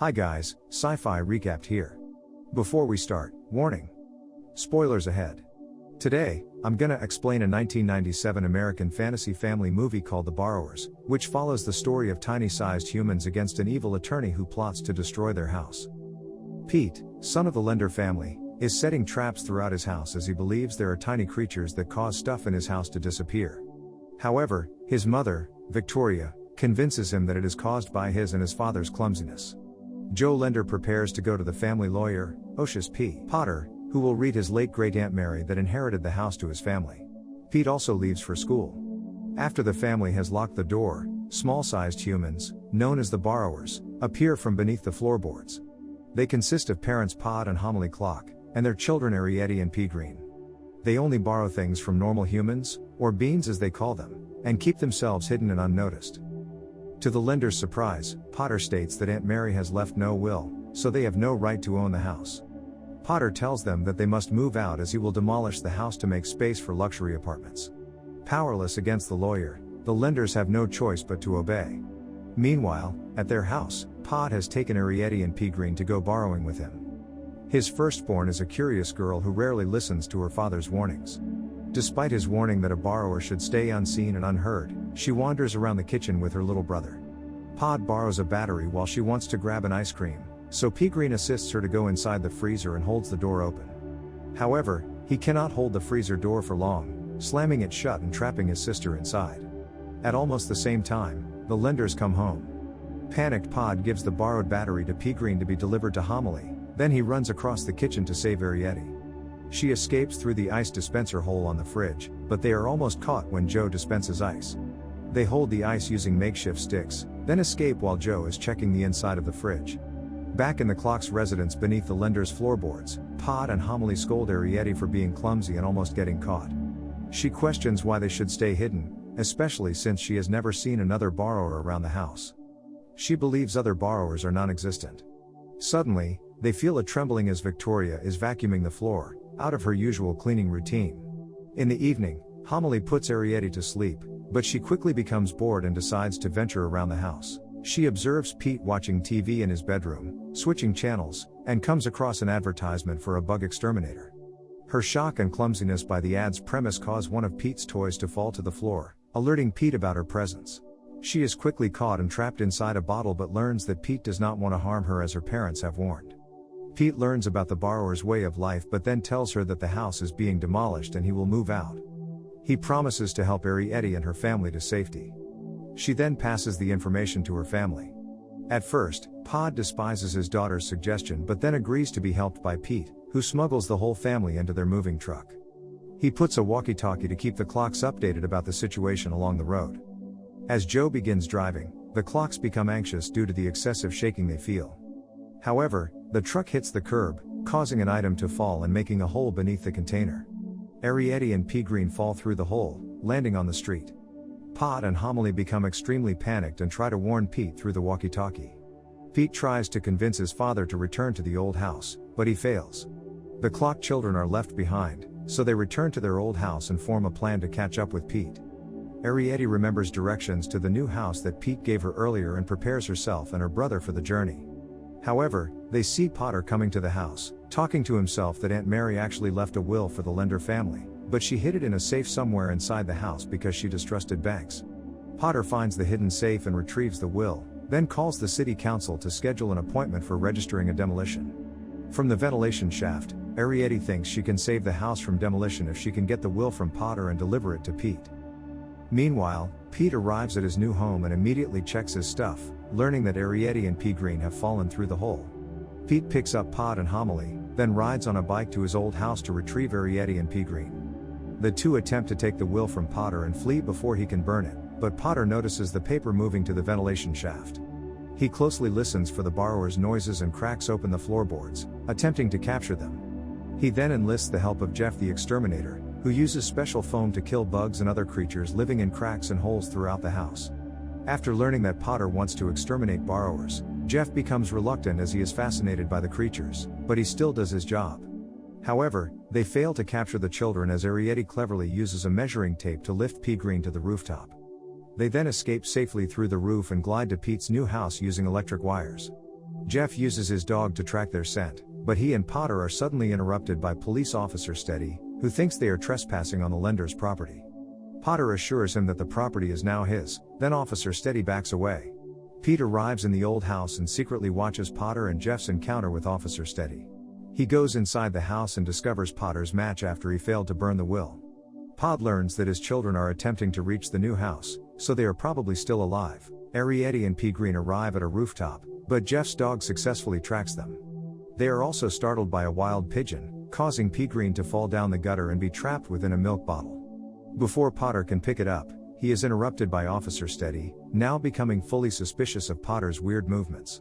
Hi guys, Sci-Fi Recapped here. Before we start, warning. Spoilers ahead. Today, I'm gonna explain a 1997 American fantasy family movie called The Borrowers, which follows the story of tiny-sized humans against an evil attorney who plots to destroy their house. Pete, son of the lender family, is setting traps throughout his house as he believes there are tiny creatures that cause stuff in his house to disappear. However, his mother, Victoria, convinces him that it is caused by his and his father's clumsiness. Joe Lender prepares to go to the family lawyer, Osius P. Potter, who will read his late great-aunt Mary that inherited the house to his family. Pete also leaves for school. After the family has locked the door, small-sized humans, known as the Borrowers, appear from beneath the floorboards. They consist of parents Pod and Homily Clock, and their children Arietti and P. Green. They only borrow things from normal humans, or beings as they call them, and keep themselves hidden and unnoticed. To the lender's surprise, Potter states that Aunt Mary has left no will, so they have no right to own the house. Potter tells them that they must move out as he will demolish the house to make space for luxury apartments. Powerless against the lawyer, the lenders have no choice but to obey. Meanwhile, at their house, Pod has taken Arietti and P. Green to go borrowing with him. His firstborn is a curious girl who rarely listens to her father's warnings. Despite his warning that a borrower should stay unseen and unheard, she wanders around the kitchen with her little brother. Pod borrows a battery while she wants to grab an ice cream, so P. Green assists her to go inside the freezer and holds the door open. However, he cannot hold the freezer door for long, slamming it shut and trapping his sister inside. At almost the same time, the lenders come home. Panicked Pod gives the borrowed battery to P. Green to be delivered to Homily, then he runs across the kitchen to save Arietti. She escapes through the ice dispenser hole on the fridge, but they are almost caught when Joe dispenses ice. They hold the ice using makeshift sticks, then escape while Joe is checking the inside of the fridge. Back in the Clock's residence beneath the lender's floorboards, Pod and Homily scold Arietti for being clumsy and almost getting caught. She questions why they should stay hidden, especially since she has never seen another borrower around the house. She believes other borrowers are non-existent. Suddenly, they feel a trembling as Victoria is vacuuming the floor, out of her usual cleaning routine. In the evening, Homily puts Arietti to sleep, but she quickly becomes bored and decides to venture around the house. She observes Pete watching TV in his bedroom, switching channels, and comes across an advertisement for a bug exterminator. Her shock and clumsiness by the ad's premise cause one of Pete's toys to fall to the floor, alerting Pete about her presence. She is quickly caught and trapped inside a bottle but learns that Pete does not want to harm her as her parents have warned. Pete learns about the borrower's way of life but then tells her that the house is being demolished and he will move out. He promises to help Arietti and her family to safety. She then passes the information to her family. At first, Pod despises his daughter's suggestion but then agrees to be helped by Pete, who smuggles the whole family into their moving truck. He puts a walkie-talkie to keep the Clocks updated about the situation along the road. As Joe begins driving, the Clocks become anxious due to the excessive shaking they feel. However, the truck hits the curb, causing an item to fall and making a hole beneath the container. Arietti and P. Green fall through the hole, landing on the street. Pod and Homily become extremely panicked and try to warn Pete through the walkie-talkie. Pete tries to convince his father to return to the old house, but he fails. The Clock children are left behind, so they return to their old house and form a plan to catch up with Pete. Arietti remembers directions to the new house that Pete gave her earlier and prepares herself and her brother for the journey. However, they see Potter coming to the house, talking to himself that Aunt Mary actually left a will for the lender family, but she hid it in a safe somewhere inside the house because she distrusted banks. Potter finds the hidden safe and retrieves the will, then calls the city council to schedule an appointment for registering a demolition. From the ventilation shaft, Arietti thinks she can save the house from demolition if she can get the will from Potter and deliver it to Pete. Meanwhile, Pete arrives at his new home and immediately checks his stuff, learning that Arietti and P. Green have fallen through the hole. Pete picks up Pod and Homily, then rides on a bike to his old house to retrieve Arietti and P. Green. The two attempt to take the will from Potter and flee before he can burn it, but Potter notices the paper moving to the ventilation shaft. He closely listens for the borrower's noises and cracks open the floorboards, attempting to capture them. He then enlists the help of Jeff the exterminator, who uses special foam to kill bugs and other creatures living in cracks and holes throughout the house. After learning that Potter wants to exterminate borrowers, Jeff becomes reluctant as he is fascinated by the creatures, but he still does his job. However, they fail to capture the children as Arietti cleverly uses a measuring tape to lift P. Green to the rooftop. They then escape safely through the roof and glide to Pete's new house using electric wires. Jeff uses his dog to track their scent, but he and Potter are suddenly interrupted by police officer Steady, who thinks they are trespassing on the lender's property. Potter assures him that the property is now his, then Officer Steady backs away. Pete arrives in the old house and secretly watches Potter and Jeff's encounter with Officer Steady. He goes inside the house and discovers Potter's match after he failed to burn the will. Pod learns that his children are attempting to reach the new house, so they are probably still alive. Arrietty and P. Green arrive at a rooftop, but Jeff's dog successfully tracks them. They are also startled by a wild pigeon, causing P. Green to fall down the gutter and be trapped within a milk bottle. Before Potter can pick it up, he is interrupted by Officer Steady, now becoming fully suspicious of Potter's weird movements.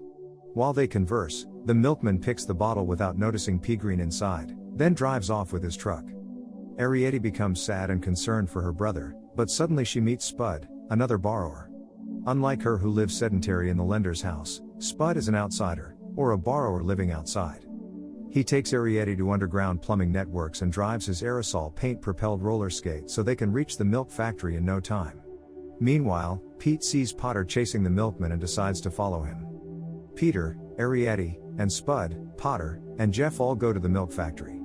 While they converse, the milkman picks the bottle without noticing P. Green inside, then drives off with his truck. Arrietty becomes sad and concerned for her brother, but suddenly she meets Spud, another borrower. Unlike her who lives sedentary in the lender's house, Spud is an outsider, or a borrower living outside. He takes Arrietty to underground plumbing networks and drives his aerosol paint-propelled roller skate so they can reach the milk factory in no time. Meanwhile, Pete sees Potter chasing the milkman and decides to follow him. Peter, Arrietty, and Spud, Potter, and Jeff all go to the milk factory.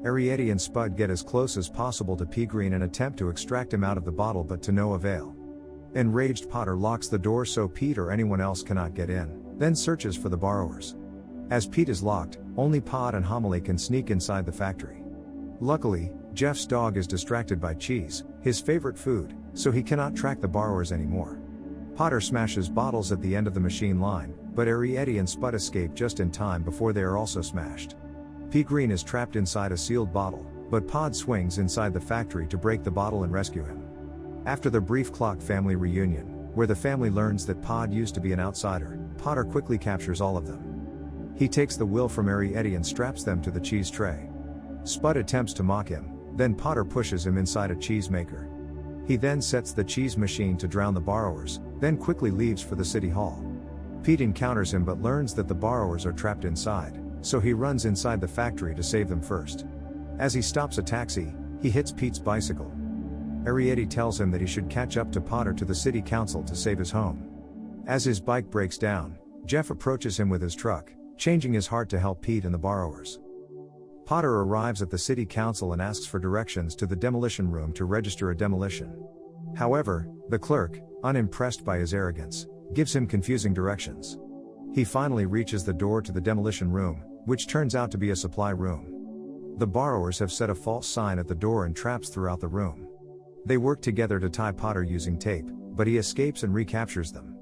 Arrietty and Spud get as close as possible to P. Green and attempt to extract him out of the bottle, but to no avail. Enraged Potter locks the door so Pete or anyone else cannot get in, then searches for the borrowers. As Pete is locked, only Pod and Homily can sneak inside the factory. Luckily, Jeff's dog is distracted by cheese, his favorite food, so he cannot track the borrowers anymore. Potter smashes bottles at the end of the machine line, but Arrietty and Spud escape just in time before they are also smashed. P. Green is trapped inside a sealed bottle, but Pod swings inside the factory to break the bottle and rescue him. After the brief Clock family reunion, where the family learns that Pod used to be an outsider, Potter quickly captures all of them. He takes the will from Arrietty and straps them to the cheese tray. Spud attempts to mock him, then Potter pushes him inside a cheese maker. He then sets the cheese machine to drown the borrowers, then quickly leaves for the city hall. Pete encounters him but learns that the borrowers are trapped inside, so he runs inside the factory to save them first. As he stops a taxi, he hits Pete's bicycle. Arrietty tells him that he should catch up to Potter to the city council to save his home. As his bike breaks down, Jeff approaches him with his truck, changing his heart to help Pete and the borrowers. Potter arrives at the city council and asks for directions to the demolition room to register a demolition. However, the clerk, unimpressed by his arrogance, gives him confusing directions. He finally reaches the door to the demolition room, which turns out to be a supply room. The borrowers have set a false sign at the door and traps throughout the room. They work together to tie Potter using tape, but he escapes and recaptures them.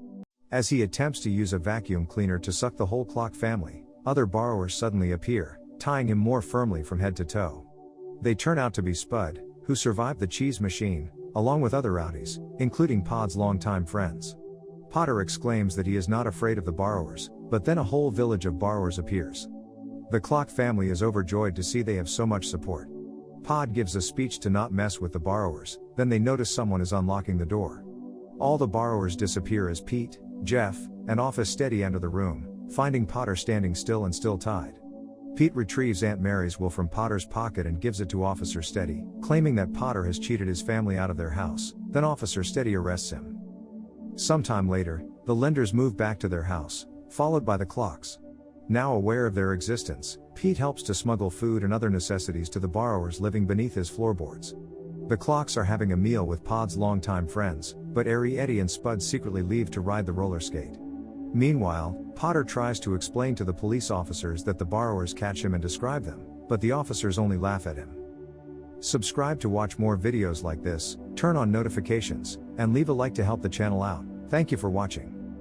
As he attempts to use a vacuum cleaner to suck the whole Clock family, other borrowers suddenly appear, tying him more firmly from head to toe. They turn out to be Spud, who survived the cheese machine, along with other rowdies, including Pod's longtime friends. Potter exclaims that he is not afraid of the borrowers, but then a whole village of borrowers appears. The Clock family is overjoyed to see they have so much support. Pod gives a speech to not mess with the borrowers, then they notice someone is unlocking the door. All the borrowers disappear as Pete, Jeff, and Officer Steady enter the room, finding Potter standing still and still tied. Pete retrieves Aunt Mary's will from Potter's pocket and gives it to Officer Steady, claiming that Potter has cheated his family out of their house, then Officer Steady arrests him. Sometime later, the lenders move back to their house, followed by the Clocks. Now aware of their existence, Pete helps to smuggle food and other necessities to the borrowers living beneath his floorboards. The Clocks are having a meal with Pod's longtime friends, but Arrietty and Spud secretly leave to ride the roller skate. Meanwhile, Potter tries to explain to the police officers that the borrowers catch him and describe them, but the officers only laugh at him. Subscribe to watch more videos like this, turn on notifications, and leave a like to help the channel out. Thank you for watching.